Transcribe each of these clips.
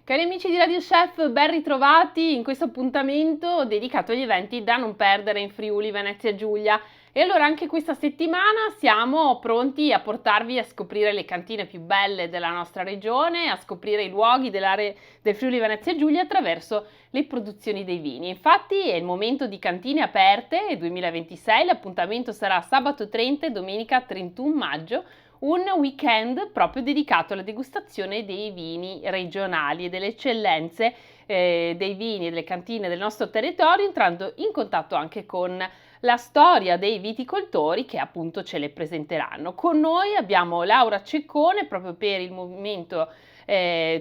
Cari amici di Radio Chef, ben ritrovati in questo appuntamento dedicato agli eventi da non perdere in Friuli, Venezia Giulia. E allora anche questa settimana siamo pronti a portarvi a scoprire le cantine più belle della nostra regione, a scoprire i luoghi dell'area del Friuli Venezia Giulia attraverso le produzioni dei vini. Infatti è il momento di cantine aperte 2026, l'appuntamento sarà sabato 30 e domenica 31 maggio, un weekend proprio dedicato alla degustazione dei vini regionali e delle eccellenze dei vini e delle cantine del nostro territorio, entrando in contatto anche con la storia dei viticoltori che appunto ce le presenteranno. Con noi abbiamo Laura Ceccone proprio per il movimento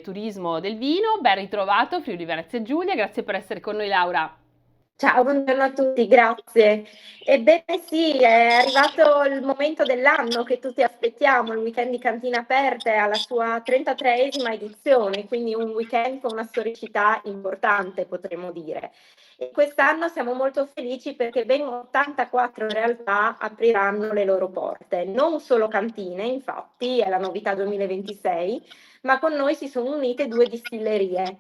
turismo del vino. Ben ritrovato Friuli Venezia Giulia, grazie per essere con noi Laura. Ciao, buongiorno a tutti, grazie. Ebbene sì, è arrivato il momento dell'anno che tutti aspettiamo, il weekend di Cantine Aperte alla sua 33esima edizione, quindi un weekend con una storicità importante, potremmo dire. E quest'anno siamo molto felici perché ben 84 realtà apriranno le loro porte, non solo cantine, infatti, è la novità 2026, ma con noi si sono unite 2 distillerie.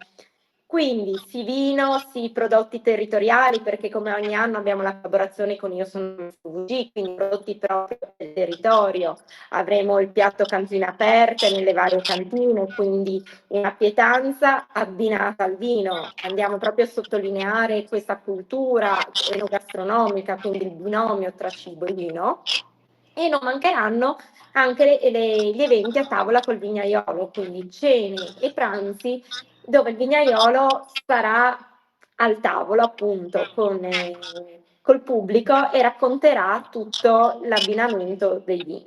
Quindi sì vino, sì prodotti territoriali, perché come ogni anno abbiamo la collaborazione con Io sono FVG, quindi prodotti proprio del territorio. Avremo il piatto cantine aperte nelle varie cantine, quindi una pietanza abbinata al vino. Andiamo proprio a sottolineare questa cultura enogastronomica, quindi il binomio tra cibo e vino. E non mancheranno anche gli eventi a tavola col vignaiolo, quindi cene e pranzi dove il vignaiolo sarà al tavolo appunto col pubblico e racconterà tutto l'abbinamento dei vini.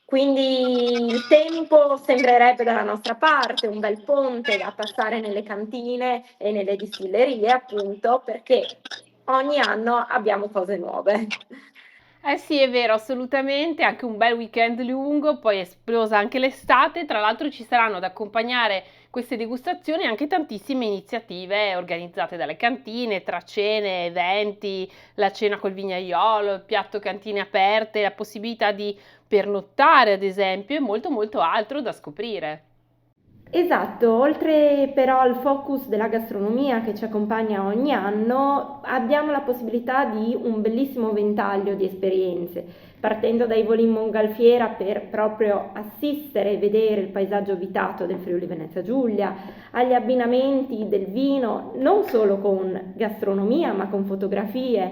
Quindi il tempo sembrerebbe dalla nostra parte, un bel ponte da passare nelle cantine e nelle distillerie appunto perché ogni anno abbiamo cose nuove. Eh sì, è vero, assolutamente, anche un bel weekend lungo, poi è esplosa anche l'estate, tra l'altro ci saranno ad accompagnare queste degustazioni anche tantissime iniziative organizzate dalle cantine, tra cene, eventi, la cena col vignaiolo, il piatto cantine aperte, la possibilità di pernottare ad esempio e molto molto altro da scoprire. Esatto, oltre però al focus della gastronomia che ci accompagna ogni anno, abbiamo la possibilità di un bellissimo ventaglio di esperienze, partendo dai voli in mongolfiera per proprio assistere e vedere il paesaggio abitato del Friuli Venezia Giulia, agli abbinamenti del vino, non solo con gastronomia, ma con fotografie,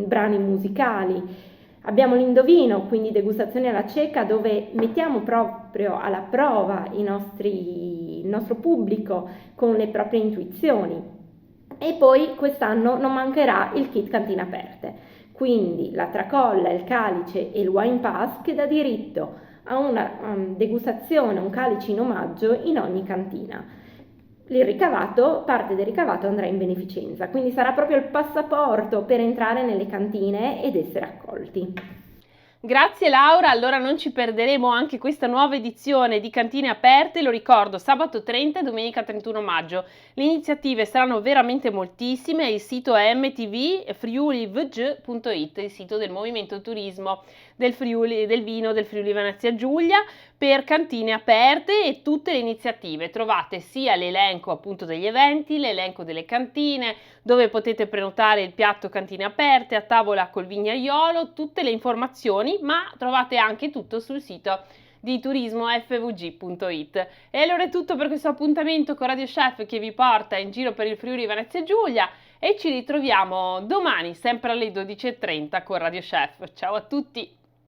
brani musicali. Abbiamo l'indovino, quindi degustazione alla cieca, dove mettiamo proprio alla prova il nostro pubblico con le proprie intuizioni. E poi quest'anno non mancherà il kit cantine aperte, quindi la tracolla, il calice e il wine pass che dà diritto a una degustazione, un calice in omaggio in ogni cantina. Parte del ricavato andrà in beneficenza, quindi sarà proprio il passaporto per entrare nelle cantine ed essere accolti. Grazie Laura, allora non ci perderemo anche questa nuova edizione di Cantine Aperte, lo ricordo, sabato 30 e domenica 31 maggio. Le iniziative saranno veramente moltissime, il sito è mtvfriulivg.it, il sito del Movimento Turismo del Friuli, del Vino del Friuli Venezia Giulia, per Cantine Aperte e tutte le iniziative. Trovate sia l'elenco appunto degli eventi, l'elenco delle cantine, dove potete prenotare il piatto Cantine Aperte a tavola col vignaiolo, tutte le informazioni, ma trovate anche tutto sul sito di turismofvg.it. E allora è tutto per questo appuntamento con Radio Chef che vi porta in giro per il Friuli Venezia Giulia e ci ritroviamo domani sempre alle 12:30 con Radio Chef. Ciao a tutti!